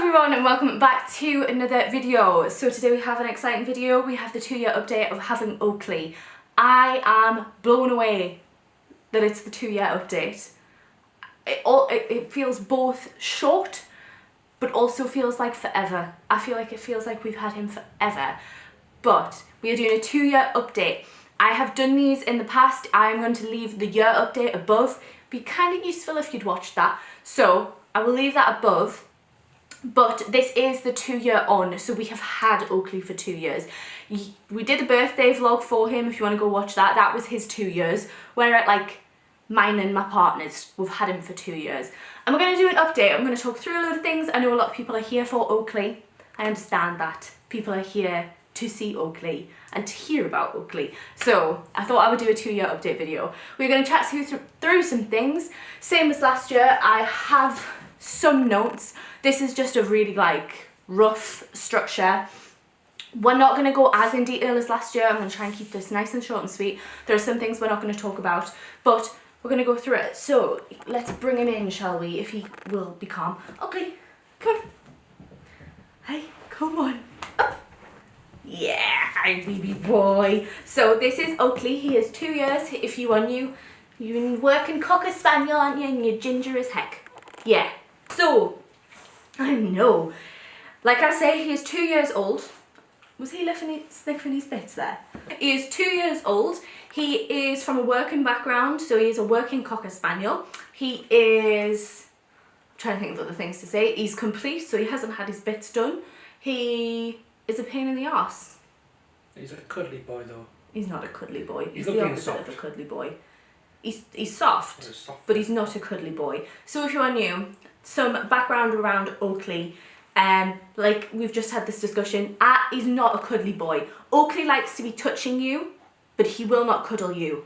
everyone and welcome back to another video. So today we have an exciting video. We have the 2-year update of having Oakley. I am blown away that it's the 2-year update. It feels both short but also feels like forever. I feel like it feels like we've had him forever. But we are doing a 2-year update. I have done these in the past. I'm going to leave the year update above. Be kind of useful if you'd watched that. So I will leave that above. But this is the 2-year on, so we have had Oakley for 2 years. We did a birthday vlog for him, if you want to go watch that. That was his 2 years. Where at like mine and my partner's, we've had him for 2 years. And we're going to do an update. I'm going to talk through a load of things. I know a lot of people are here for Oakley. I understand that. People are here to see Oakley and to hear about Oakley. So I thought I would do a 2-year update video. We're going to chat through some things. Same as last year, I have some notes. This is just a really like rough structure. We're not going to go as in detail as last year. I'm going to try and keep this nice and short and sweet. There are some things we're not going to talk about, but we're going to go through it. So let's bring him in, shall we, if he will be calm. Okay, come on. Hey, come on. Up. Yeah, baby boy. So this is Oakley. He is 2 years. If you are new, you're working Cocker Spaniel, aren't you? And you're ginger as heck. Yeah. So, I know. Like I say, he is 2 years old. Was he sniffing his bits there? He is 2 years old. He is from a working background, so he is a working Cocker Spaniel. He is, I'm trying to think of other things to say. He's complete, so he hasn't had his bits done. He is a pain in the arse. He's a cuddly boy though. He's not a cuddly boy. He's He's the opposite of a cuddly boy. He's soft, but he's not a cuddly boy. So if you are new, some background around Oakley. Like we've just had this discussion, he's not a cuddly boy. Oakley likes to be touching you, but he will not cuddle you.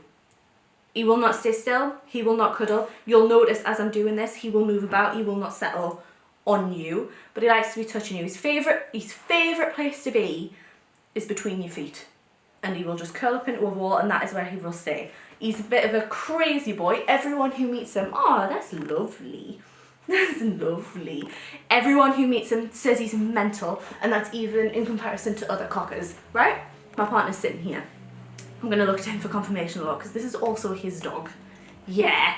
He will not stay still, he will not cuddle. You'll notice as I'm doing this, he will move about, he will not settle on you, but he likes to be touching you. His favourite place to be is between your feet. And he will just curl up into a wall, and that is where he will stay. He's a bit of a crazy boy. Everyone who meets him, oh, that's lovely. That's lovely. Everyone who meets him says he's mental, and that's even in comparison to other cockers, right? My partner's sitting here. I'm going to look to him for confirmation a lot, because this is also his dog. Yeah.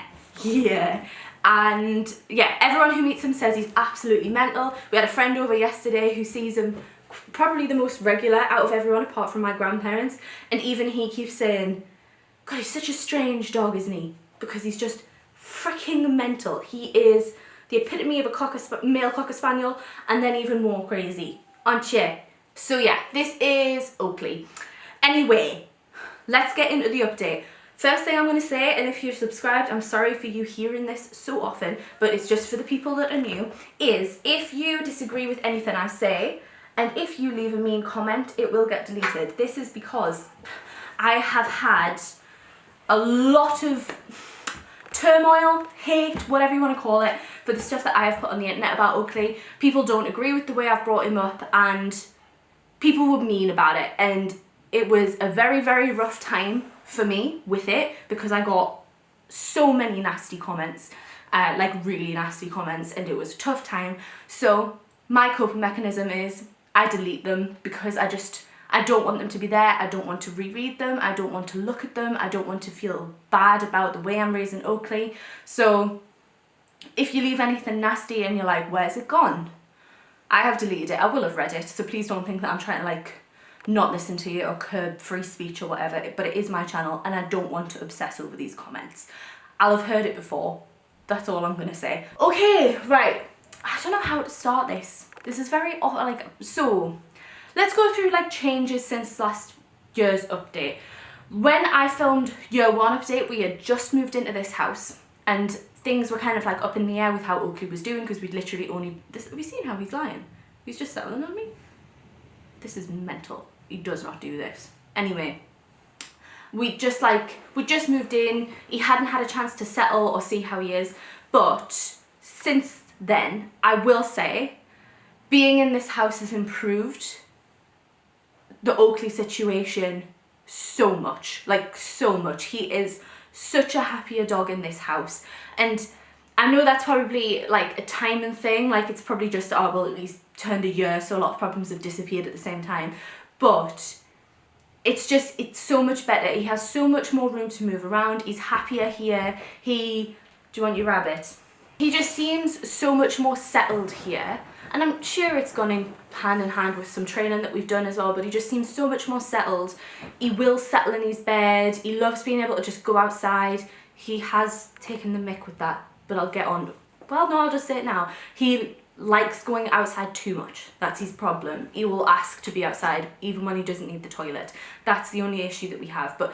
And yeah, everyone who meets him says he's absolutely mental. We had a friend over yesterday who sees him probably the most regular out of everyone apart from my grandparents, and even he keeps saying, God, he's such a strange dog, isn't he? Because he's just freaking mental. He is the epitome of a male Cocker Spaniel, and then even more crazy, aren't you? So yeah, this is Oakley. Anyway, let's get into the update. First thing I'm going to say, and if you're subscribed, I'm sorry for you hearing this so often, but it's just for the people that are new, is if you disagree with anything I say, and if you leave a mean comment, it will get deleted. This is because I have had a lot of turmoil, hate, whatever you want to call it, for the stuff that I have put on the internet about Oakley. People don't agree with the way I've brought him up, and people were mean about it, and it was a very, very rough time for me with it, because I got so many nasty comments, like really nasty comments, and it was a tough time. So my coping mechanism is I delete them, because I don't want them to be there. I don't want to reread them. I don't want to look at them. I don't want to feel bad about the way I'm raising Oakley. So if you leave anything nasty and you're like, where's it gone? I have deleted it. I will have read it. So please don't think that I'm trying to like not listen to you or curb free speech or whatever. But it is my channel, and I don't want to obsess over these comments. I'll have heard it before. That's all I'm going to say. Okay, right. I don't know how to start this. This is very so let's go through like changes since last year's update. When I filmed year 1 update, we had just moved into this house, and things were kind of like up in the air with how Oakley was doing, because we'd literally only, have you seen how he's lying? He's just settling on me. This is mental. He does not do this. Anyway, we just moved in. He hadn't had a chance to settle or see how he is, but since then, I will say, being in this house has improved the Oakley situation so much, like so much. He is such a happier dog in this house, and I know that's probably like a timing thing, like it's probably just, oh well, at least turned a year, so a lot of problems have disappeared at the same time, but it's so much better. He has so much more room to move around, he's happier here, do you want your rabbit? He just seems so much more settled here, and I'm sure it's gone in hand with some training that we've done as well, but he just seems so much more settled. He will settle in his bed, he loves being able to just go outside. He has taken the mick with that, but I'll get on, well no, I'll just say it now. He likes going outside too much, that's his problem. He will ask to be outside even when he doesn't need the toilet. That's the only issue that we have, but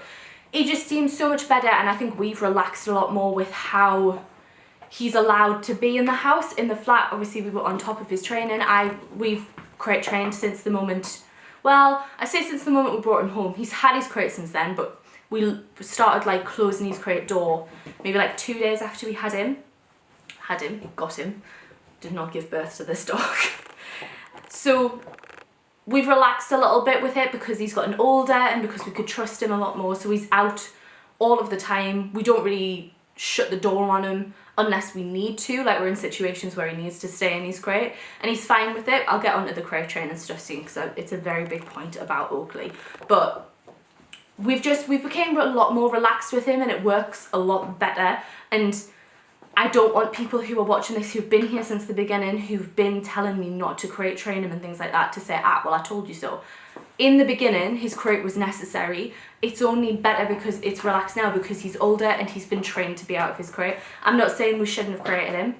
he just seems so much better, and I think we've relaxed a lot more with how he's allowed to be in the house, in the flat. Obviously we were on top of his training. We've crate trained since the moment, well, I say since the moment we brought him home. He's had his crate since then, but we started like closing his crate door maybe like 2 days after we got him, did not give birth to this dog. So we've relaxed a little bit with it because he's gotten older and because we could trust him a lot more, so he's out all of the time. We don't really shut the door on him unless we need to, like we're in situations where he needs to stay in his crate, and he's fine with it. I'll get onto the crate train and stuff soon because it's a very big point about Oakley, but we've became a lot more relaxed with him, and it works a lot better. And I don't want people who are watching this who've been here since the beginning, who've been telling me not to crate train him and things like that, to say, well, I told you so. In the beginning, his crate was necessary. It's only better because it's relaxed now because he's older and he's been trained to be out of his crate. I'm not saying we shouldn't have crated him.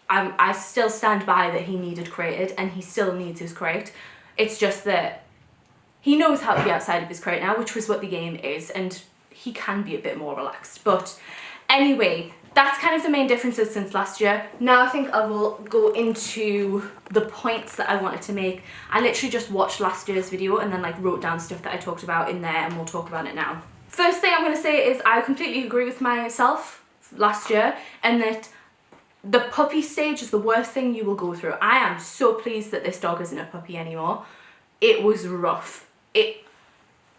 I still stand by that he needed crated and he still needs his crate. It's just that he knows how to be outside of his crate now, which was what the game is, and he can be a bit more relaxed. But anyway, that's kind of the main differences since last year. Now I think I will go into the points that I wanted to make. I literally just watched last year's video and then like wrote down stuff that I talked about in there, and we'll talk about it now. First thing I'm going to say is I completely agree with myself last year, and that the puppy stage is the worst thing you will go through. I am so pleased that this dog isn't a puppy anymore. It was rough. It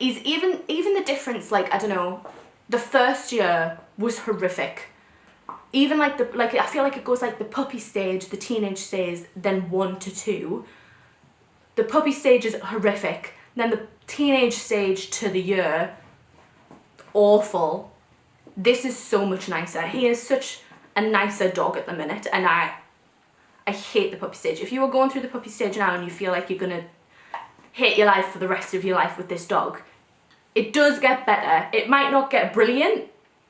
is even the difference, like, I don't know, the first year was horrific. Even like I feel like it goes like the puppy stage, the teenage stage, then 1 to 2. The puppy stage is horrific. Then the teenage stage to the year, awful. This is so much nicer. He is such a nicer dog at the minute, and I hate the puppy stage. If you are going through the puppy stage now and you feel like you're gonna hate your life for the rest of your life with this dog, it does get better. It might not get brilliant,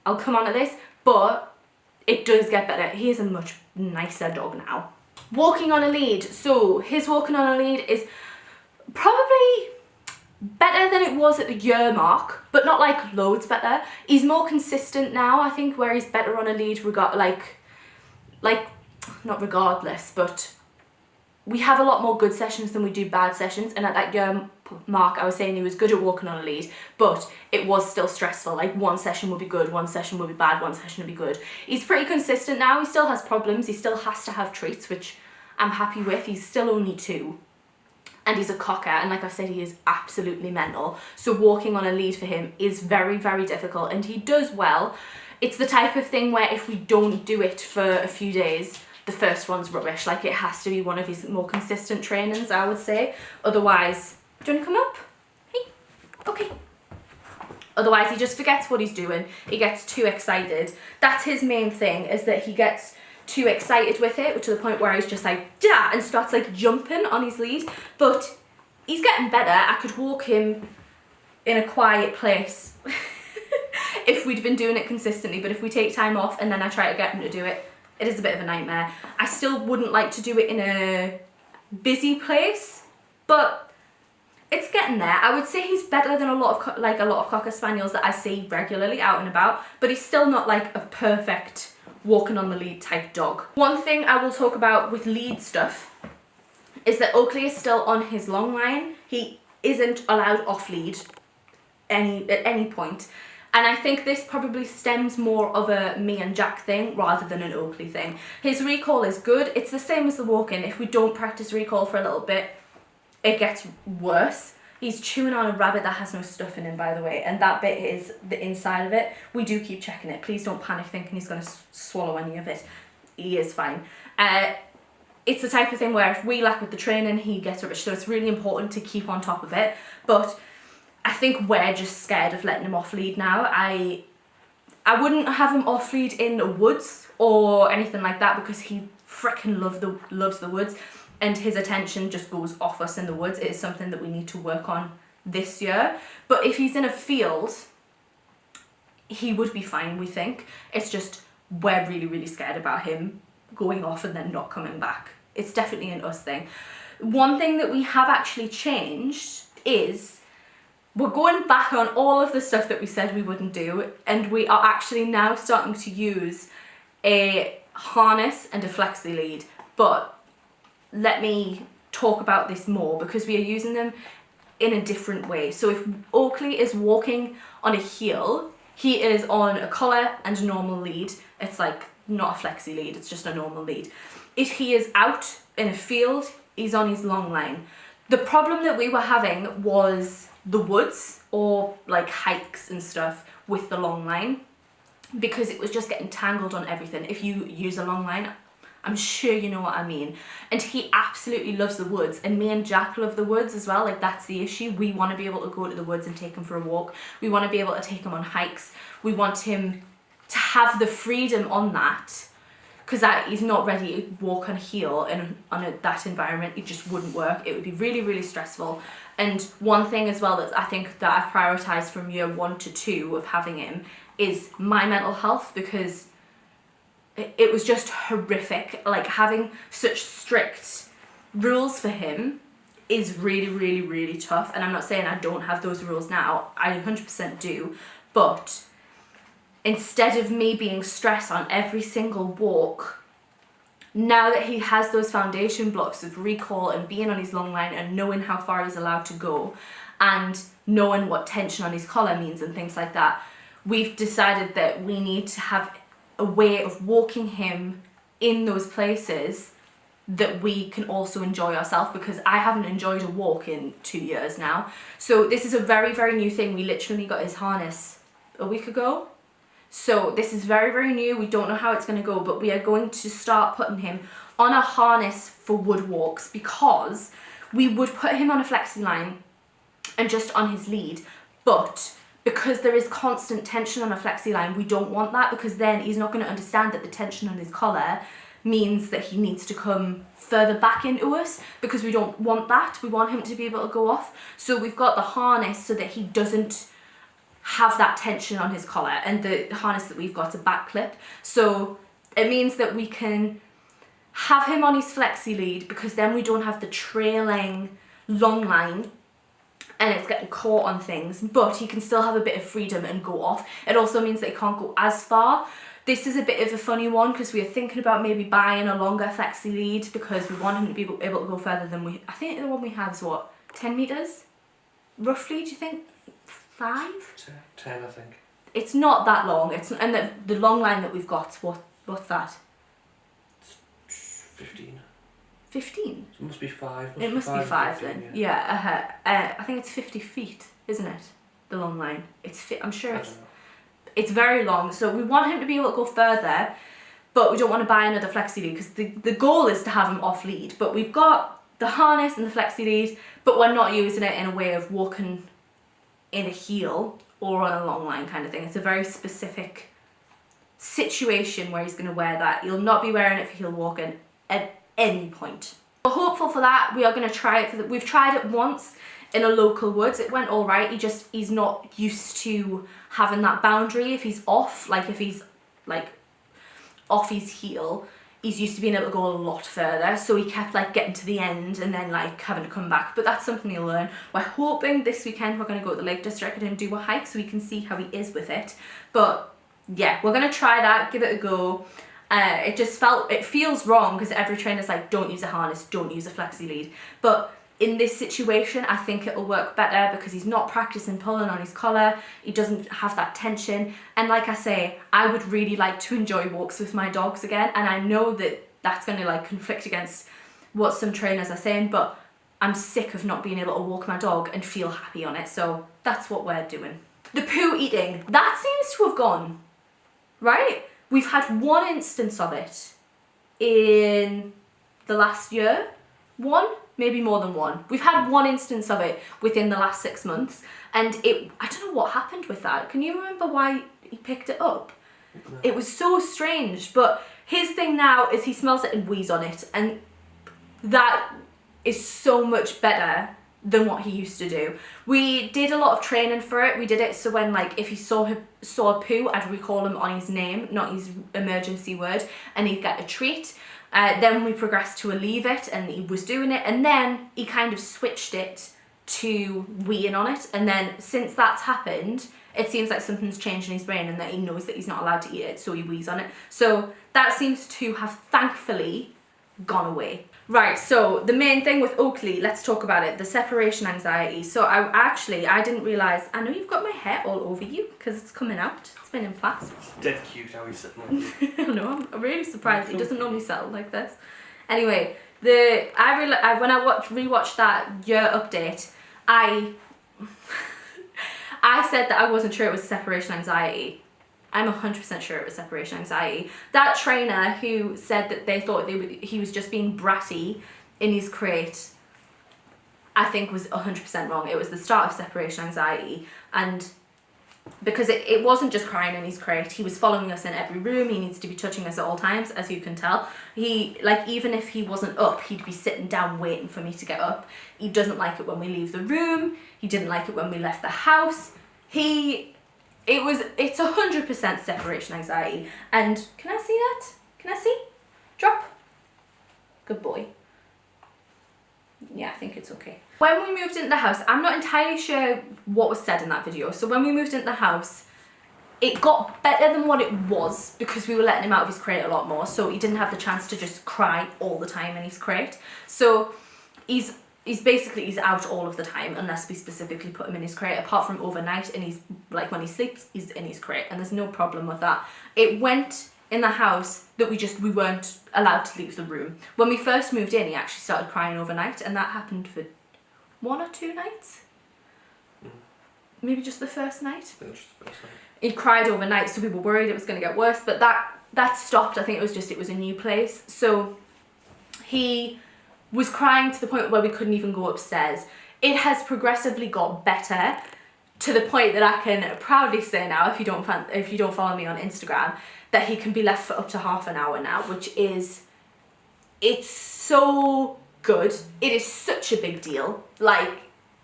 I'll come on to this, but it does get better. He is a much nicer dog now. Walking on a lead. So his walking on a lead is probably better than it was at the year mark, but not like loads better. He's more consistent now, I think, where he's better on a lead, not regardless, but we have a lot more good sessions than we do bad sessions, and at that year mark I was saying he was good at walking on a lead, but it was still stressful. Like one session would be good, one session would be bad, one session would be good. He's pretty consistent now. He still has problems, he still has to have treats, which I'm happy with. He's still only 2 and he's a cocker, and like I said, he is absolutely mental, so walking on a lead for him is very, very difficult, and he does well. It's the type of thing where if we don't do it for a few days, the first one's rubbish. Like it has to be one of his more consistent trainings, I would say. Otherwise, do you want to come up? Hey, okay. Otherwise he just forgets what he's doing. He gets too excited. That's his main thing, is that he gets too excited with it, to the point where he's just like, yeah, and starts like jumping on his lead. But he's getting better. I could walk him in a quiet place if we'd been doing it consistently, but if we take time off and then I try to get him to do it, it is a bit of a nightmare. I still wouldn't like to do it in a busy place, but it's getting there. I would say he's better than a lot of Cocker Spaniels that I see regularly out and about, but he's still not like a perfect walking on the lead type dog. One thing I will talk about with lead stuff is that Oakley is still on his long line. He isn't allowed off lead at any point. And I think this probably stems more of a me and Jack thing rather than an Oakley thing. His recall is good. It's the same as the walking. If we don't practice recall for a little bit, it gets worse. He's chewing on a rabbit that has no stuff in him, by the way, and that bit is the inside of it. We do keep checking it. Please don't panic thinking he's going to swallow any of it. he is fine. It's the type of thing where if we lack with the training, he gets rubbish. So it's really important to keep on top of it. But I think we're just scared of letting him off lead now. I wouldn't have him off lead in the woods or anything like that because he freaking loves the woods, and his attention just goes off us in the woods. It is something that we need to work on this year. But if he's in a field, he would be fine, we think. It's just we're really, really scared about him going off and then not coming back. It's definitely an us thing. One thing that we have actually changed is we're going back on all of the stuff that we said we wouldn't do, and we are actually now starting to use a harness and a flexi lead. But let me talk about this more because we are using them in a different way. So if Oakley is walking on a heel, he is on a collar and a normal lead. It's like not a flexi lead, it's just a normal lead. If he is out in a field, he's on his long line. The problem that we were having was the woods or like hikes and stuff with the long line, because it was just getting tangled on everything. If you use a long line, I'm sure you know what I mean. And he absolutely loves the woods, and me and Jack love the woods as well. Like, that's the issue. We want to be able to go to the woods and take him for a walk. We want to be able to take him on hikes. We want him to have the freedom on that, because he's not ready to walk on heel in that environment. It just wouldn't work. It would be really, really stressful. And one thing as well that I think that I've prioritised from year 1 to 2 of having him is my mental health, because it was just horrific. Like, having such strict rules for him is really, really, really tough. And I'm not saying I don't have those rules now. I 100% do. But instead of me being stressed on every single walk, now that he has those foundation blocks of recall and being on his long line and knowing how far he's allowed to go and knowing what tension on his collar means and things like that, we've decided that we need to have a way of walking him in those places that we can also enjoy ourselves, because I haven't enjoyed a walk in 2 years now. So this is a very, very new thing. We literally got his harness a week ago. So this is very, very new. We don't know how it's going to go, but we are going to start putting him on a harness for wood walks, because we would put him on a flexi line and just on his lead. But because there is constant tension on a flexi line, we don't want that, because then he's not going to understand that the tension on his collar means that he needs to come further back into us, because we don't want that. We want him to be able to go off. So we've got the harness so that he doesn't have that tension on his collar, and the harness that we've got is a back clip. So it means that we can have him on his flexi lead, because then we don't have the trailing long line and it's getting caught on things, but he can still have a bit of freedom and go off. It also means that he can't go as far. This is a bit of a funny one, because we are thinking about maybe buying a longer flexi lead, because we want him to be able to go further than I think the one we have is what, 10 metres? Roughly, do you think? 5? 10, I think. It's not that long. And the long line that we've got, what's that? 15. 15? It must be 5. It must be 5 15, then. Yeah. I think it's 50 feet, isn't it? The long line. I'm sure it's very long. So we want him to be able to go further, but we don't want to buy another flexi lead, because the goal is to have him off lead. But we've got the harness and the flexi lead, but we're not using it in a way of walking in a heel or on a long line kind of thing. It's a very specific situation where he's going to wear that. He'll not be wearing it for heel walking at any point. We're hopeful for that. We are going to try it. We've tried it once in a local woods. It went all right. He's not used to having that boundary. If he's off, like if he's like off his heel, he's used to being able to go a lot further, so he kept like getting to the end and then like having to come back. But that's something he'll learn. We're hoping this weekend we're going to go to the Lake District and do a hike, so we can see how he is with it. But yeah, we're going to try that, give it a go. It feels wrong, because every trainer's like, don't use a harness, don't use a flexi lead. But in this situation, I think it'll work better, because he's not practicing pulling on his collar. He doesn't have that tension. And like I say, I would really like to enjoy walks with my dogs again. And I know that that's going to like conflict against what some trainers are saying, but I'm sick of not being able to walk my dog and feel happy on it. So that's what we're doing. The poo eating, that seems to have gone, right? We've had one instance of it in the last year. One, maybe more than one. We've had one instance of it within the last 6 months, and I don't know what happened with that. Can you remember why he picked it up? No. It was so strange, but his thing now is he smells it and wheezes on it, and that is so much better than what he used to do. We did a lot of training for it. We did it so when, like, if he saw a poo, I'd recall him on his name, not his emergency word, and he'd get a treat. Then we progressed to a leave it, and he was doing it, and then he kind of switched it to weeing on it, and then since that's happened, it seems like something's changed in his brain and that he knows that he's not allowed to eat it, so he wees on it. So that seems to have thankfully gone away. Right, so the main thing with Oakley, let's talk about it, the separation anxiety. So I didn't realise, I know you've got my hair all over you because it's coming out. It's been in plaits. It's dead cute how he's sitting like I know, I'm really surprised. He doesn't normally settle like this. Anyway, when I rewatched that year update, I said that I wasn't sure it was separation anxiety. I'm 100% sure it was separation anxiety. That trainer who said that they thought he was just being bratty in his crate, I think was 100% wrong. It was the start of separation anxiety, and because it wasn't just crying in his crate, he was following us in every room. He needs to be touching us at all times, as you can tell. He, like, even if he wasn't up, he'd be sitting down waiting for me to get up. He doesn't like it when we leave the room. He didn't like it when we left the house. It's 100% separation anxiety. And can I see that? Can I see? Drop. Good boy. Yeah, I think it's okay. When we moved into the house, I'm not entirely sure what was said in that video. So when we moved into the house, it got better than what it was because we were letting him out of his crate a lot more. So he didn't have the chance to just cry all the time in his crate. So he's out all of the time unless we specifically put him in his crate, apart from overnight, and he's, like, when he sleeps, he's in his crate, and there's no problem with that. It went in the house that we weren't allowed to leave the room. When we first moved in, he actually started crying overnight, and that happened for 1 or 2 nights? Maybe just the first night? I think just the first night. He cried overnight, so we were worried it was going to get worse, but that stopped. I think it was a new place. So he was crying to the point where we couldn't even go upstairs. It has progressively got better to the point that I can proudly say now, if you don't follow me on Instagram, that he can be left for up to half an hour now, it's so good. It is such a big deal. Like,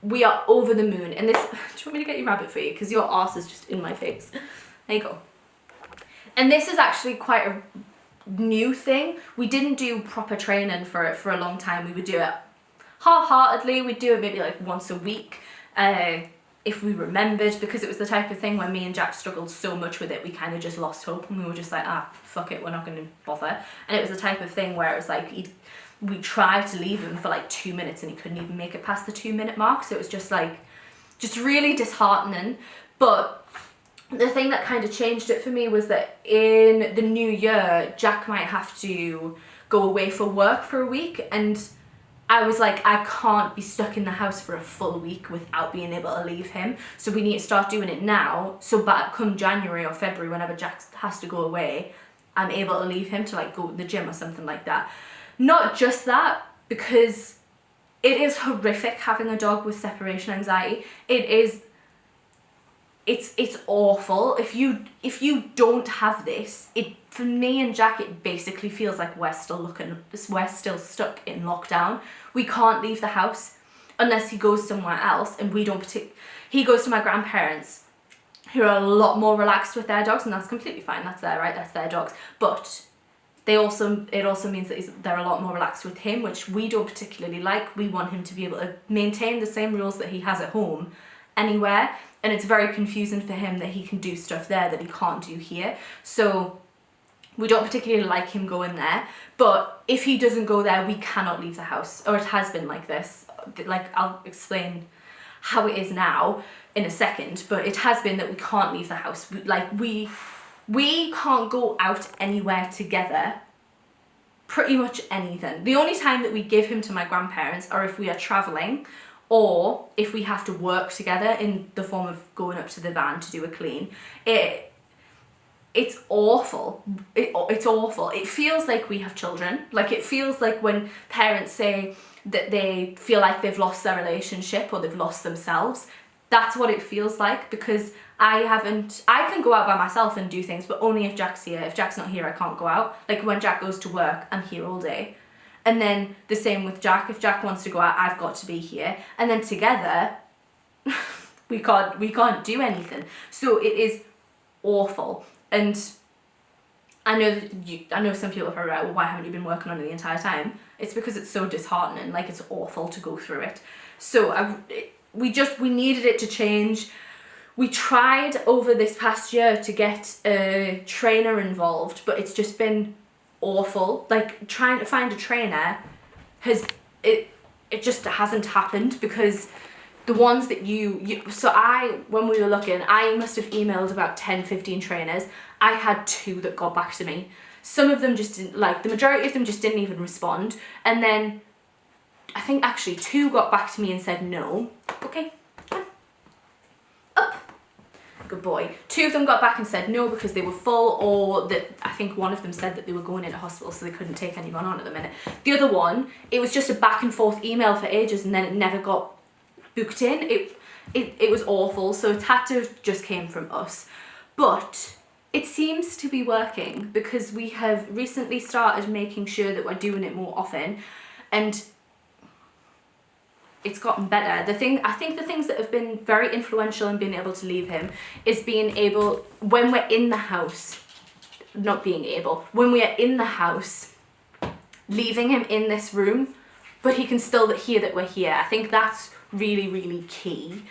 we are over the moon. And this, do you want me to get your rabbit for you? Because your arse is just in my face. There you go. And this is actually quite a new thing. We didn't do proper training for it for a long time. We would do it half-heartedly. We'd do it maybe like once a week if we remembered, because it was the type of thing when me and Jack struggled so much with it, we kind of just lost hope and we were just like, fuck it, we're not going to bother. And it was the type of thing where it was like we tried to leave him for like 2 minutes and he couldn't even make it past the 2-minute mark. So it was just really disheartening. But the thing that kind of changed it for me was that in the new year, Jack might have to go away for work for a week, and I was like, I can't be stuck in the house for a full week without being able to leave him. So we need to start doing it now. So come January or February, whenever Jack has to go away, I'm able to leave him to like go to the gym or something like that. Not just that, because it is horrific having a dog with separation anxiety. It's awful. If you don't have this, for me and Jack, it basically feels like we're still stuck in lockdown. We can't leave the house unless he goes somewhere else, and he goes to my grandparents, who are a lot more relaxed with their dogs, and that's completely fine. That's their right. That's their dogs. But it also means that they're a lot more relaxed with him, which we don't particularly like. We want him to be able to maintain the same rules that he has at home anywhere. And it's very confusing for him that he can do stuff there that he can't do here. So we don't particularly like him going there. But if he doesn't go there, we cannot leave the house. Or it has been like this. Like, I'll explain how it is now in a second. But it has been that we can't leave the house. We can't go out anywhere together. Pretty much anything. The only time that we give him to my grandparents are if we are travelling, or if we have to work together in the form of going up to the van to do a clean. it's awful. It's awful. It feels like we have children. Like, it feels like when parents say that they feel like they've lost their relationship or they've lost themselves. That's what it feels like, because I can go out by myself and do things, but only if Jack's here. If Jack's not here, I can't go out. Like, when Jack goes to work, I'm here all day. And then the same with Jack. If Jack wants to go out, I've got to be here. And then together, we can't do anything. So it is awful. And I know some people are probably like, well, why haven't you been working on it the entire time? It's because it's so disheartening. Like, it's awful to go through it. So we needed it to change. We tried over this past year to get a trainer involved, but it's just been awful. Like, trying to find a trainer it just hasn't happened, because the ones that when we were looking, I must have emailed about 10-15 trainers. I had 2 that got back to me. Some of them just didn't, like, the majority of them just didn't even respond. And then I think actually 2 got back to me and said no. Okay, up. Good boy. 2 of them got back and said no because they were full, or that I think one of them said that they were going into hospital, so they couldn't take anyone on at the minute. The other one, it was just a back and forth email for ages, and then it never got booked in. It was awful, so it had to have just came from us. But it seems to be working, because we have recently started making sure that we're doing it more often, and it's gotten better. I think the things that have been very influential in being able to leave him is being able, when we're in the house, when we are in the house, leaving him in this room, but he can still hear that we're here. I think that's really, really key.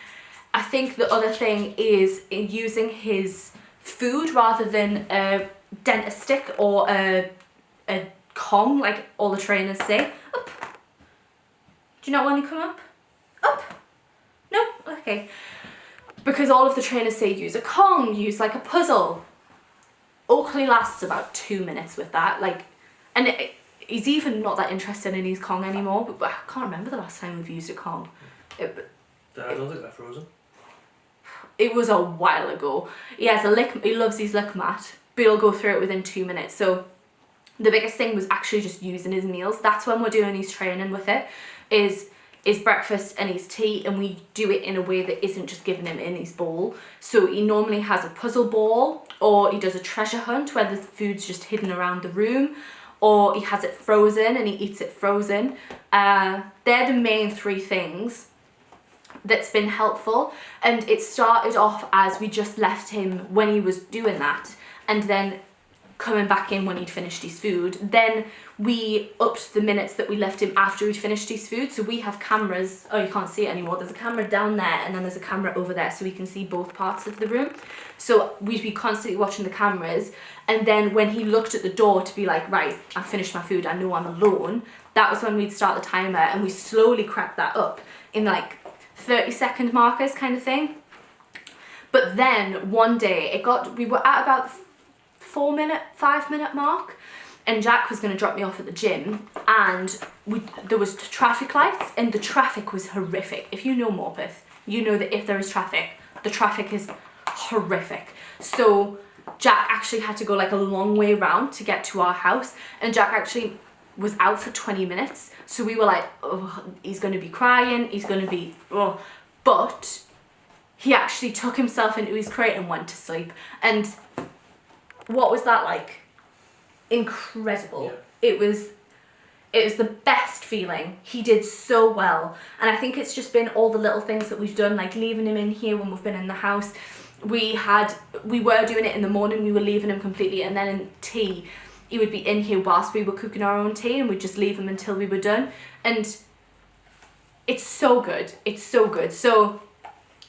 I think the other thing is using his food rather than a dentist stick or a Kong, like all the trainers say. Up. Do you not want to come up? Up. No? Okay. Because all of the trainers say use a Kong, use like a puzzle. Oakley lasts about 2 minutes with that. Like, and he's even not that interested in his Kong anymore, but I can't remember the last time we've used a Kong. I don't think they're frozen. It was a while ago. He loves his lick mat, but he'll go through it within 2 minutes. So the biggest thing was actually just using his meals. That's when we're doing his training with it, is breakfast and his tea, and we do it in a way that isn't just giving him in his bowl. So he normally has a puzzle ball, or he does a treasure hunt where the food's just hidden around the room, or he has it frozen and he eats it frozen. They're the main 3 things that's been helpful. And it started off as we just left him when he was doing that, and then coming back in when he'd finished his food. Then we upped the minutes that we left him after he'd finished his food. So we have cameras. Oh, you can't see it anymore. There's a camera down there, and then there's a camera over there, so we can see both parts of the room. So we'd be constantly watching the cameras, and then when he looked at the door to be like, right, I've finished my food, I know I'm alone, that was when we'd start the timer, and we slowly cracked that up in like 30-second markers kind of thing. But then one day we were at about 5-minute mark, and Jack was going to drop me off at the gym, and there was traffic lights, and the traffic was horrific. If you know Morpeth, you know that if there is traffic, the traffic is horrific. So Jack actually had to go like a long way round to get to our house, and Jack actually was out for 20 minutes. So we were like, oh, he's going to be crying, he's going to be, oh. But he actually took himself into his crate and went to sleep. And what was that like? Incredible. Yeah. It was the best feeling. He did so well. And I think it's just been all the little things that we've done, like leaving him in here when we've been in the house. We were doing it in the morning, we were leaving him completely, and then in tea, he would be in here whilst we were cooking our own tea, and we'd just leave him until we were done. And it's so good. It's so good. So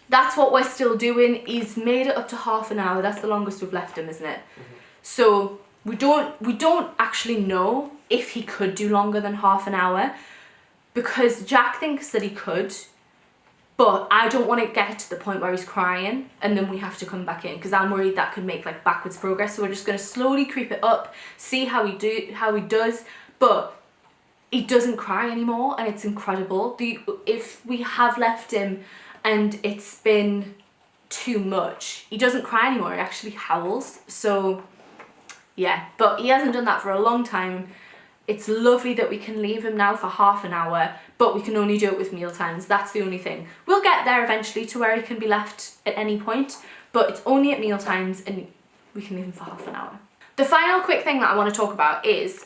that's what we're still doing. He's made it up to half an hour. That's the longest we've left him, isn't it? Mm-hmm. So we don't actually know if he could do longer than half an hour, because Jack thinks that he could, but I don't want to get to the point where he's crying and then we have to come back in, because I'm worried that could make like backwards progress. So we're just going to slowly creep it up, see how he does. But he doesn't cry anymore, and it's incredible. If we have left him and it's been too much. He doesn't cry anymore, he actually howls. So yeah, but he hasn't done that for a long time. It's lovely that we can leave him now for half an hour, but we can only do it with meal times. That's the only thing. We'll get there eventually to where he can be left at any point, but it's only at meal times and we can leave him for half an hour. The final quick thing that I want to talk about is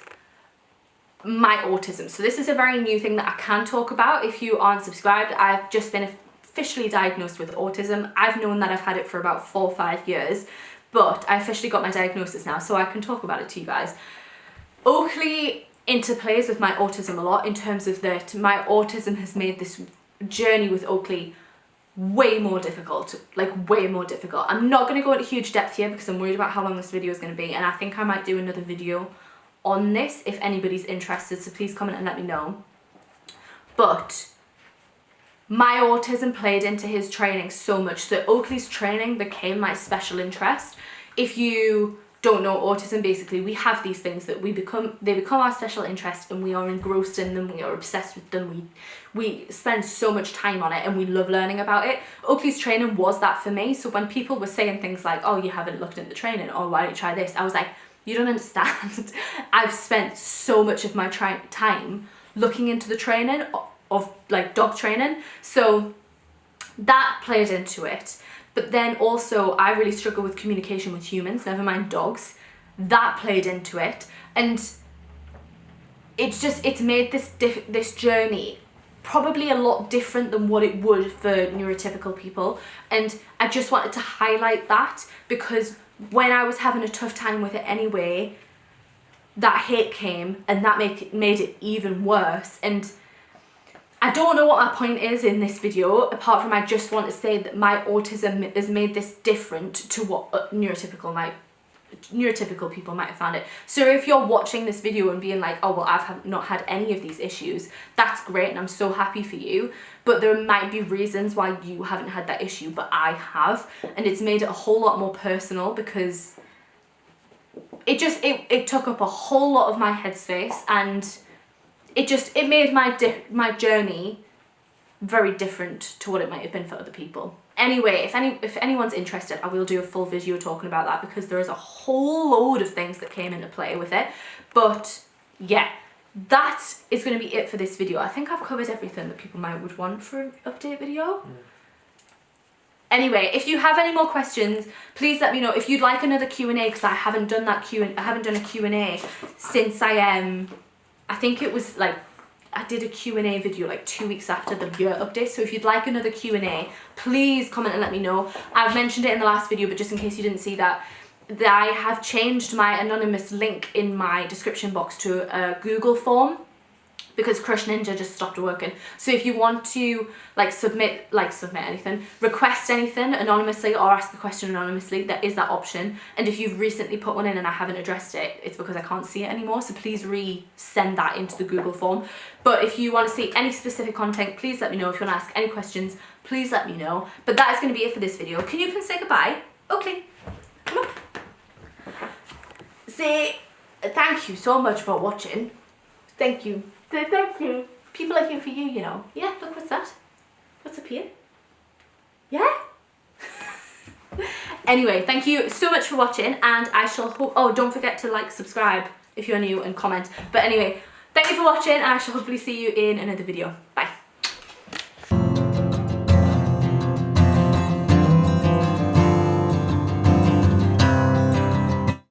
my autism. So this is a very new thing that I can talk about. If you aren't subscribed, I've just been officially diagnosed with autism. I've known that I've had it for about 4 or 5 years, but I officially got my diagnosis now, so I can talk about it to you guys. Oakley interplays with my autism a lot in terms of that my autism has made this journey with Oakley way more difficult, like way more difficult. I'm not going to go into huge depth here because I'm worried about how long this video is going to be, and I think I might do another video on this if anybody's interested, so please comment and let me know. But my autism played into his training so much, so Oakley's training became my special interest. If you don't know autism, basically we have these things that they become our special interest, and we are engrossed in them, we are obsessed with them, we spend so much time on it, and we love learning about it. Oakley's training was that for me. So when people were saying things like, oh, you haven't looked at the training, or why don't you try this, I was like, you don't understand. I've spent so much of my time looking into the training of like dog training, so that played into it. But then also I really struggle with communication with humans, never mind dogs. That played into it, and it's made this journey probably a lot different than what it would for neurotypical people. And I just wanted to highlight that, because when I was having a tough time with it anyway, that hate came and that made it even worse. And I don't know what my point is in this video, apart from I just want to say that my autism has made this different to what neurotypical people might have found it. So if you're watching this video and being like, oh well, I've not had any of these issues, that's great and I'm so happy for you, but there might be reasons why you haven't had that issue, but I have, and it's made it a whole lot more personal, because it took up a whole lot of my headspace, and it made my journey very different to what it might have been for other people. Anyway, if anyone's interested, I will do a full video talking about that, because there is a whole load of things that came into play with it. But yeah, that is going to be it for this video. I think I've covered everything that people would want for an update video. Anyway, if you have any more questions, please let me know. If you'd like another Q&A, because I haven't done a Q&A since I think it was like, I did a Q&A video like 2 weeks after the year update. So if you'd like another Q&A, please comment and let me know. I've mentioned it in the last video, but just in case you didn't see that, I have changed my anonymous link in my description box to a Google form, because Crush Ninja just stopped working. So if you want to submit anything, request anything anonymously, or ask the question anonymously, there is that option. And if you've recently put one in and I haven't addressed it, it's because I can't see it anymore, so please resend that into the Google form. But if you want to see any specific content, please let me know. If you want to ask any questions, please let me know. But that is going to be it for this video. Can you please say goodbye? Oakley, come on. Say thank you so much for watching. Thank you. Thank you. People are here for you, you know. Yeah, look, what's that? What's up here? Yeah? Anyway, thank you so much for watching, and I shall don't forget to subscribe if you're new, and comment. But anyway, thank you for watching, and I shall hopefully see you in another video. Bye.